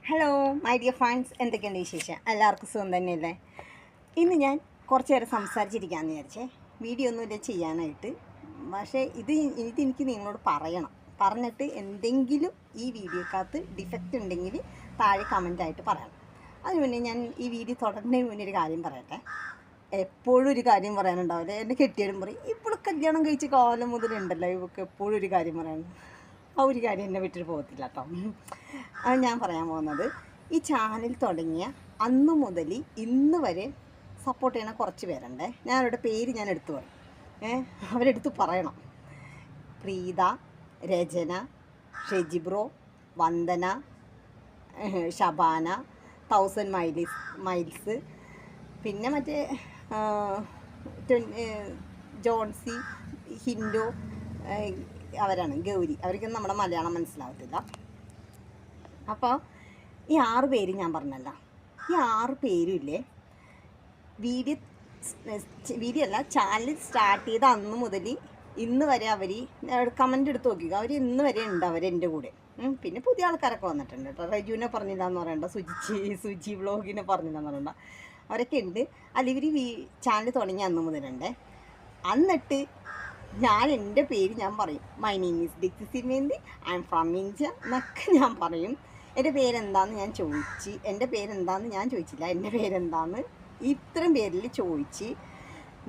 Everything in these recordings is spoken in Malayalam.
ഹലോ മൈ ഡിയർ ഫ്രണ്ട്സ്, എന്തൊക്കെയുണ്ട് വിശേഷം? എല്ലാവർക്കും സുഖം തന്നെയല്ലേ? ഇന്ന് ഞാൻ കുറച്ച് നേരം സംസാരിച്ചിരിക്കാമെന്ന് വിചാരിച്ചേ. വീഡിയോ ഒന്നുമില്ല ചെയ്യാനായിട്ട്. പക്ഷേ ഇതെനിക്ക് നിങ്ങളോട് പറയണം. പറഞ്ഞിട്ട് എന്തെങ്കിലും ഈ വീഡിയോക്കകത്ത് ഡിഫക്റ്റ് ഉണ്ടെങ്കിൽ താഴെ കമൻറ്റായിട്ട് പറയണം. അതിന് മുന്നേ ഞാൻ ഈ വീഡിയോ തുടങ്ങുന്നതിന് മുന്നേ ഒരു കാര്യം പറയട്ടെ. എപ്പോഴും ഒരു കാര്യം പറയാനുണ്ടാവില്ല. എന്നെ കെട്ടിയാലും പറയും, ഇപ്പോൾ കല്യാണം കഴിച്ച കാലം മുതലുണ്ടല്ലോ ഇവർക്ക് എപ്പോഴും ഒരു കാര്യം പറയാൻ. ആ ഒരു കാര്യം എന്നെ വിട്ടിട്ട് പോകത്തില്ല കേട്ടോ. അത് ഞാൻ പറയാൻ പോകുന്നത്, ഈ ചാനൽ തുടങ്ങിയ അന്ന് മുതൽ ഇന്ന് വരെ സപ്പോർട്ട് ചെയ്യണ കുറച്ച് പേരുണ്ട്. ഞാൻ അവരുടെ പേര് ഞാൻ എടുത്തു പറയും. അവരെടുത്ത് പറയണം. പ്രീത, രചന, ഷെജിബ്രോ, വന്ദന, ഷബാന, 1000 മൈൽസ്, പിന്നെ മറ്റേ ജോൺസി, ഹിൻഡോ, അവരാണ് ഗൗരി. അവർക്കൊന്നും നമ്മുടെ മലയാളം മനസ്സിലാവത്തില്ല. അപ്പോൾ ഈ 6 പേര് ഞാൻ പറഞ്ഞല്ല, ഈ 6 പേരും ഇല്ലേ, വീഡിയോ അല്ല ചാനൽ സ്റ്റാർട്ട് ചെയ്ത അന്ന് മുതൽ ഇന്ന് വരെ അവർ കമൻ്റ് എടുത്ത് നോക്കിക്കുക. അവർ ഇന്ന് വരെ ഉണ്ട് അവരെൻ്റെ കൂടെ. പിന്നെ പുതിയ ആൾക്കാരൊക്കെ വന്നിട്ടുണ്ട് കേട്ടോ. റജുവിനെ പറഞ്ഞില്ല എന്ന് പറയണ്ട, സുജി വ്ളോഗിനെ പറഞ്ഞില്ല എന്ന് പറയണ്ട, അവരൊക്കെ ഉണ്ട്. അല്ല, ഇവർ ചാനൽ തുടങ്ങി അന്ന് മുതലുണ്ട്. എന്നിട്ട് ഞാൻ എൻ്റെ പേര് ഞാൻ പറയും, മൈ നെയിം ഈസ് ഡിക്സി സിമേന്തി, ഐ എം ഫ്രം ഇന്ത്യ എന്നൊക്കെ ഞാൻ പറയും. എൻ്റെ പേരെന്താന്ന് ഞാൻ എൻ്റെ പേരെന്താന്ന് ഞാൻ ചോദിച്ചില്ല, എൻ്റെ പേരെന്താന്ന് ഇത്രയും പേരിൽ ചോദിച്ച്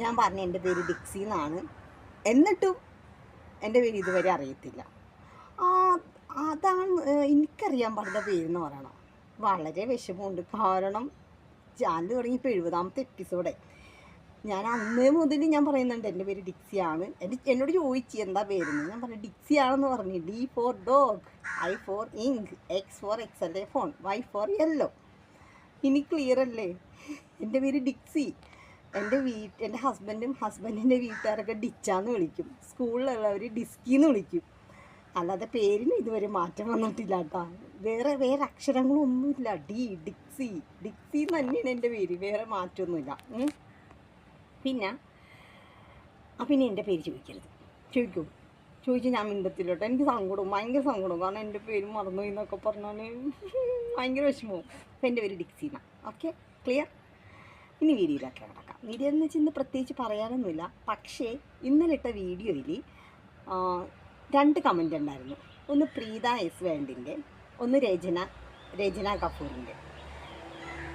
ഞാൻ പറഞ്ഞു എൻ്റെ പേര് ഡിക്സി എന്നാണ്. എന്നിട്ടും എൻ്റെ പേര് ഇതുവരെ അറിയത്തില്ല. അതാണ് എനിക്കറിയാൻ പാടുന്ന പേരെന്ന് പറയണം. വളരെ വിഷമമുണ്ട്. കാരണം ചാനൽ തുടങ്ങിയപ്പോൾ 70ാമത്തെ എപ്പിസോഡായി. ഞാൻ അന്നേ മുതൽ ഞാൻ പറയുന്നുണ്ട് എൻ്റെ പേര് ഡിക്സിയാണ്. എന്നോട് ചോദിച്ചു എന്താ പേരെന്ന്. ഞാൻ പറഞ്ഞു ഡിക്സിയാണെന്ന് പറഞ്ഞു. D for dog, I for ink, X for XLA phone, Y for yellow. ഇനി ക്ലിയർ അല്ലേ? എൻ്റെ പേര് ഡിക്സി. എൻ്റെ ഹസ്ബൻഡിൻ്റെ വീട്ടുകാരൊക്കെ ഡിച്ചാന്ന് വിളിക്കും. സ്കൂളിലുള്ളവർ ഡിസ്കിന്ന് വിളിക്കും. അല്ലാതെ പേരിന് ഇതുവരെ മാറ്റം വന്നിട്ടില്ല കേട്ടോ. വേറെ അക്ഷരങ്ങളൊന്നുമില്ല. ഡിക്സി എന്ന് തന്നെയാണ് എൻ്റെ പേര്. വേറെ മാറ്റമൊന്നുമില്ല. പിന്നെ എൻ്റെ പേര് ചോദിച്ചു ഞാൻ മിണ്ടത്തില്ല കേട്ടോ. എനിക്ക് ഭയങ്കര സങ്കടവും. കാരണം എൻ്റെ പേര് മറന്നു എന്നൊക്കെ പറഞ്ഞാൽ ഭയങ്കര വിഷമവും. അപ്പോൾ എൻ്റെ പേര് ഡിക്സിന. Okay, clear? ഇനി വീഡിയോയിലൊക്കെ കിടക്കാം. വീഡിയോ എന്ന് വെച്ചാൽ ഇന്ന് പ്രത്യേകിച്ച് പറയാനൊന്നുമില്ല. പക്ഷേ ഇന്നലെ ഇട്ട വീഡിയോയിൽ 2 കമൻ്റ് ഉണ്ടായിരുന്നു. ഒന്ന് പ്രീത എസ് വേണ്ടിൻ്റെ, ഒന്ന് രചന കപൂറിൻ്റെ.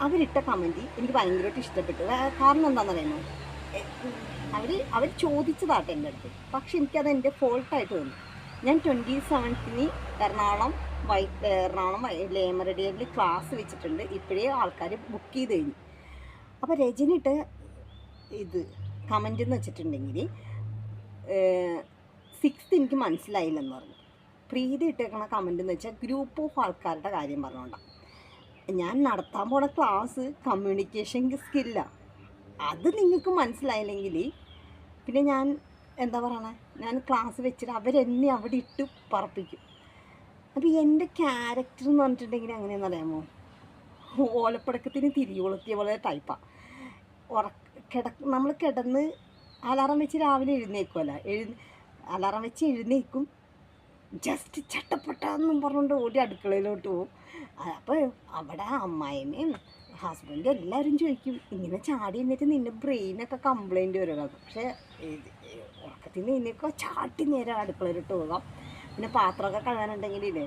അവരിട്ട കമൻറ്റ് എനിക്ക് ഭയങ്കരമായിട്ട് ഇഷ്ടപ്പെട്ടു. കാരണം എന്താണെന്ന് പറയുന്നത്, അവർ ചോദിച്ചതാട്ടെ എൻ്റെ അടുത്ത്. പക്ഷെ എനിക്കത് എൻ്റെ ഫോൾട്ടായിട്ട് തോന്നി. ഞാൻ 27-ന് എറണാകുളം ലേമറഡിയിൽ ക്ലാസ് വെച്ചിട്ടുണ്ട്. ഇപ്പോഴേ ആൾക്കാർ ബുക്ക് ചെയ്ത് കഴിഞ്ഞു. അപ്പോൾ രജനിട്ട് കമൻ്റ് എന്ന് വെച്ചിട്ടുണ്ടെങ്കിൽ 6th എനിക്ക് മനസ്സിലായില്ലെന്ന് പറഞ്ഞു. പ്രീതി ഇട്ടേക്കണ കമൻ്റ് എന്ന് വെച്ചാൽ ഗ്രൂപ്പ് ഓഫ് ആൾക്കാരുടെ കാര്യം പറഞ്ഞുകൊണ്ടാണ്. ഞാൻ നടത്താൻ പോണ ക്ലാസ് കമ്മ്യൂണിക്കേഷൻ സ്കില്ലാണ്. അത് നിങ്ങൾക്ക് മനസ്സിലായില്ലെങ്കിൽ പിന്നെ ഞാൻ എന്താ പറയണേ, ഞാൻ ക്ലാസ് വെച്ചിട്ട് അവരെന്നെ അവിടെ ഇട്ട് പറപ്പിക്കും. അപ്പോൾ എൻ്റെ ക്യാരക്ടർ എന്ന് പറഞ്ഞിട്ടുണ്ടെങ്കിൽ എങ്ങനെയാണെന്ന് അറിയാമോ? ഓലപ്പടക്കത്തിന് തിരികൊളുത്തിയ പോലെ ടൈപ്പാണ്. നമ്മൾ കിടന്ന് അലാറം വെച്ച് രാവിലെ എഴുന്നേക്കുമല്ല, അലാറം വെച്ച് എഴുന്നേക്കും, ജസ്റ്റ് ചട്ടപ്പെട്ടാന്നും പറഞ്ഞുകൊണ്ട് ഓടി അടുക്കളയിലോട്ട് പോകും. അപ്പോൾ അവിടെ അമ്മായിമ്മയും ഹസ്ബൻഡും എല്ലാവരും ചോദിക്കും, ഇങ്ങനെ ചാടി എന്നിട്ട് നിൻ്റെ ബ്രെയിനൊക്കെ കംപ്ലൈൻറ്റ് വരുമല്ലോ. പക്ഷേ ഉറക്കത്തിൽ നിന്ന് എഴുന്നേക്കുക, ചാട്ടി നേരെ അടുക്കളയിലോട്ട് പോകാം. പിന്നെ പാത്രമൊക്കെ കഴുകാനുണ്ടെങ്കിലേ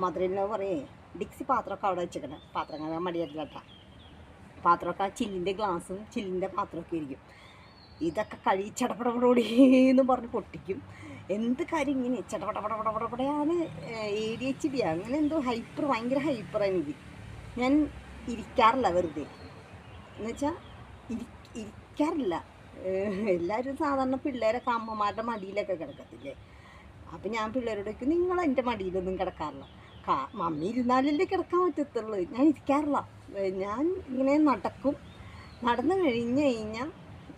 മധുരയിലോ പറയേ, ഡിക്സി പാത്രമൊക്കെ അവിടെ വെച്ചേക്കണേ, പാത്രം കഴുകാൻ മടിയായിട്ടില്ല കേട്ടോ. പാത്രമൊക്കെ ചില്ലിൻ്റെ ഗ്ലാസും ചില്ലിൻ്റെ പാത്രമൊക്കെ ഇരിക്കും. ഇതൊക്കെ കഴി ചടപടപടോടിയെന്ന് പറഞ്ഞ് പൊട്ടിക്കും. എന്ത് കാര്യം ഇങ്ങനെ ചടപടപടപടപടയാണ്. ADHD അങ്ങനെ എന്തോ ഭയങ്കര ഹൈപ്പറാണ് എനിക്ക്. ഞാൻ ഇരിക്കാറില്ല വെറുതെ, എന്നുവെച്ചാൽ ഇരിക്കാറില്ല. എല്ലാവരും സാധാരണ പിള്ളേരൊക്കെ അമ്മമാരുടെ മടിയിലൊക്കെ കിടക്കത്തില്ലേ. അപ്പം ഞാൻ പിള്ളേരോട് ചോദിക്കും, നിങ്ങൾ എൻ്റെ മടിയിലൊന്നും കിടക്കാറില്ല. മമ്മി ഇരുന്നാലല്ലേ കിടക്കാൻ പറ്റത്തുള്ളൂ. ഞാൻ ഇരിക്കാറില്ല. ഞാൻ ഇങ്ങനെ നടന്നു കഴിഞ്ഞാൽ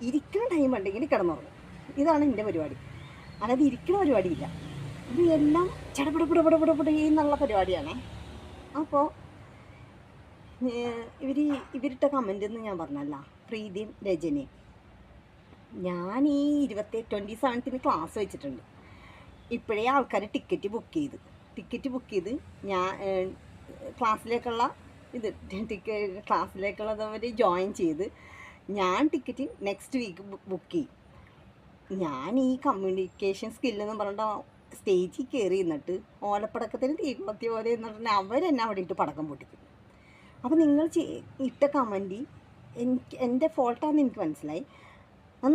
ഇരിക്കുന്ന ടൈം ഉണ്ടെങ്കിൽ കിടന്നുറങ്ങും. ഇതാണ് എൻ്റെ പരിപാടി. അല്ലാതെ ഇരിക്കുന്ന പരിപാടിയില്ല. ഇത് എല്ലാം ചടപടപടപടപട എന്നുള്ള പരിപാടിയാണേ. അപ്പോൾ ഇവരിട്ട കമൻ്റ് ഞാൻ പറഞ്ഞല്ല, പ്രീതിയും രജനയും. ഞാൻ ഈ 27-ന് ക്ലാസ് വെച്ചിട്ടുണ്ട്. ഇപ്പോഴേ ആൾക്കാർ ടിക്കറ്റ് ബുക്ക് ചെയ്ത് ഞാൻ ക്ലാസ്സിലേക്കുള്ള ഇത് ക്ലാസ്സിലേക്കുള്ളതവർ ജോയിൻ ചെയ്ത് ഞാൻ ടിക്കറ്റ് നെക്സ്റ്റ് വീക്ക് ബുക്ക് ചെയ്യും. ഞാൻ ഈ കമ്മ്യൂണിക്കേഷൻ സ്കില്ലെന്ന് പറഞ്ഞിട്ട് സ്റ്റേജിൽ കയറി നിന്നിട്ട് ഓലപ്പടക്കത്തിന് തീ കൊത്തിയ പോലെ എന്നിട്ട് അവരെന്നെ അവിടെ ഇട്ട് പടക്കം പൊട്ടിക്കും. അപ്പോൾ നിങ്ങൾ ഇട്ട കമൻറ്റ് എൻ്റെ ഫോൾട്ടാണെന്ന് എനിക്ക് മനസ്സിലായി. അത്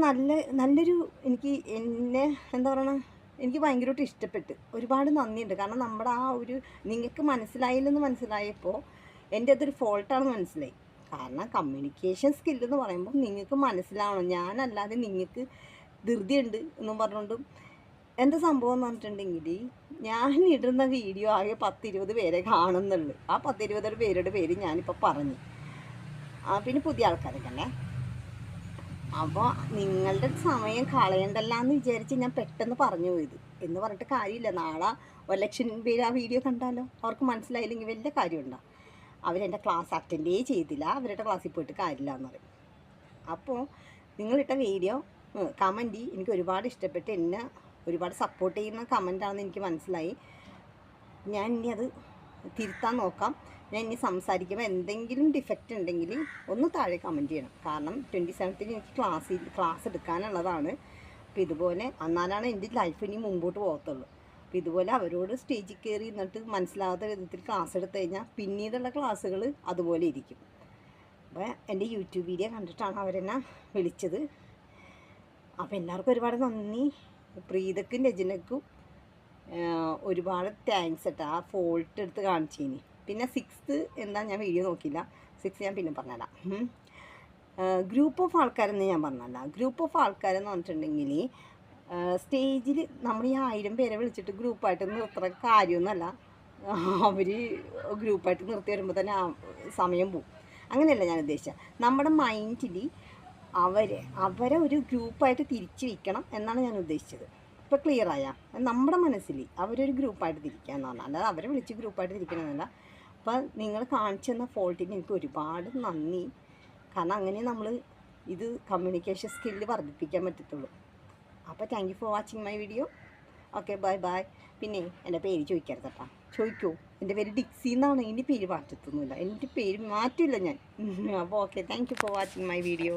നല്ലൊരു എനിക്ക് എന്നെ എന്താ പറയണ, എനിക്ക് ഭയങ്കരമായിട്ട് ഇഷ്ടപ്പെട്ട്. ഒരുപാട് നന്ദിയുണ്ട്. കാരണം നമ്മുടെ ആ ഒരു നിങ്ങൾക്ക് മനസ്സിലായില്ലെന്ന് മനസ്സിലായപ്പോൾ എൻ്റെ അതൊരു ഫോൾട്ടാണെന്ന് മനസ്സിലായി. കാരണം കമ്മ്യൂണിക്കേഷൻ സ്കില്ലെന്ന് പറയുമ്പോൾ നിങ്ങൾക്ക് മനസ്സിലാവണം. ഞാനല്ലാതെ നിങ്ങൾക്ക് ധൃതിയുണ്ട് എന്നും പറഞ്ഞുകൊണ്ടും എന്താ സംഭവം എന്ന് പറഞ്ഞിട്ടുണ്ടെങ്കിൽ, ഞാൻ ഇടുന്ന വീഡിയോ ആകെ 10-20 പേരെ കാണുന്നുള്ളൂ. ആ 10-20 പേരുടെ പേര് ഞാനിപ്പോൾ പറഞ്ഞു. പിന്നെ പുതിയ ആൾക്കാരൊക്കെ അല്ലേ. അപ്പോൾ നിങ്ങളുടെ സമയം കളയണ്ടല്ല എന്ന് വിചാരിച്ച് ഞാൻ പെട്ടെന്ന് പറഞ്ഞു പോയത്. എന്ന് പറഞ്ഞിട്ട് കാര്യമില്ല. നാളെ 1,00,000 പേര് ആ വീഡിയോ കണ്ടാലോ, അവർക്ക് മനസ്സിലായില്ലെങ്കിൽ വലിയ കാര്യമുണ്ടോ? അവരെൻ്റെ ക്ലാസ് അറ്റൻഡേ ചെയ്തില്ല, അവരുടെ ക്ലാസ്സിൽ പോയിട്ട് കാര്യമില്ല എന്ന് പറയും. അപ്പോൾ നിങ്ങളിട്ട വീഡിയോ കമൻറ്റ് എനിക്ക് ഒരുപാട് ഇഷ്ടപ്പെട്ട്, എന്നെ ഒരുപാട് സപ്പോർട്ട് ചെയ്യുന്ന കമൻറ്റാണെന്ന് എനിക്ക് മനസ്സിലായി. ഞാൻ ഇനി അത് തിരുത്താൻ നോക്കാം. ഞാൻ ഇനി സംസാരിക്കുമ്പോൾ എന്തെങ്കിലും ഡിഫക്റ്റ് ഉണ്ടെങ്കിൽ ഒന്ന് താഴെ കമൻറ്റ് ചെയ്യണം. കാരണം 27th എനിക്ക് ക്ലാസ് എടുക്കാനുള്ളതാണ്. അപ്പോൾ ഇതുപോലെ എന്നാലാണ് എൻ്റെ ലൈഫ് ഇനി മുമ്പോട്ട് പോകത്തുള്ളൂ. അപ്പോൾ ഇതുപോലെ അവരോട് സ്റ്റേജിൽ കയറി എന്നിട്ട് മനസ്സിലാകാത്ത വിധത്തിൽ ക്ലാസ് എടുത്തു കഴിഞ്ഞാൽ പിന്നീടുള്ള ക്ലാസ്സുകൾ അതുപോലെ ഇരിക്കും. അപ്പോൾ എൻ്റെ യൂട്യൂബ് വീഡിയോ കണ്ടിട്ടാണ് അവരെന്നെ വിളിച്ചത്. അപ്പോൾ എല്ലാവർക്കും ഒരുപാട് നന്ദി. പ്രീതക്കും രചനക്കും ഒരുപാട് താങ്ക്സ് കേട്ടോ, ആ ഫോൾട്ട് എടുത്ത് കാണിച്ചതിന്. പിന്നെ 6th എന്താ ഞാൻ വീഡിയോ നോക്കിയില്ല. 6 ഞാൻ പിന്നെ പറഞ്ഞുതരാം. ഗ്രൂപ്പ് ഓഫ് ആൾക്കാരെന്ന് ഞാൻ പറഞ്ഞല്ല. ഗ്രൂപ്പ് ഓഫ് ആൾക്കാരെന്ന് പറഞ്ഞിട്ടുണ്ടെങ്കിൽ സ്റ്റേജിൽ നമ്മൾ ഈ 1000 പേരെ വിളിച്ചിട്ട് ഗ്രൂപ്പായിട്ട് നിർത്തുന്ന കാര്യമൊന്നുമല്ല. അവർ ഗ്രൂപ്പായിട്ട് നിർത്തി വരുമ്പോൾ തന്നെ സമയം പോവും. അങ്ങനെയല്ല ഞാൻ ഉദ്ദേശിച്ചത്. നമ്മുടെ മൈൻഡിൽ അവരെ ഒരു ഗ്രൂപ്പായിട്ട് തിരിച്ച് വയ്ക്കണം എന്നാണ് ഞാൻ ഉദ്ദേശിച്ചത്. ഇപ്പോൾ ക്ലിയറായ? നമ്മുടെ മനസ്സിൽ അവരൊരു ഗ്രൂപ്പായിട്ട് തിരിക്കുക എന്ന് പറഞ്ഞാൽ, അല്ലാതെ അവരെ വിളിച്ച് ഗ്രൂപ്പായിട്ട് തിരിക്കണമെന്നല്ല. അപ്പോൾ നിങ്ങൾ കാണിച്ചു തന്ന ഫോൾട്ടിന് എനിക്ക് ഒരുപാട് നന്ദി. കാരണം അങ്ങനെ നമ്മൾ ഇത് കമ്മ്യൂണിക്കേഷൻ സ്കില്ല് വർദ്ധിപ്പിക്കാൻ പറ്റത്തുള്ളൂ. അപ്പോൾ thank you for watching my video. Okay, bye bye. പിന്നെ എൻ്റെ പേര് ചോദിക്കരുത് കേട്ടോ. ചോദിക്കൂ. എൻ്റെ പേര് ഡിക്സി എന്നാണ്. എൻ്റെ പേര് മാറ്റത്തൊന്നുമില്ല. എൻ്റെ പേര് മാറ്റില്ല ഞാൻ. അപ്പോൾ okay, thank you for watching my video.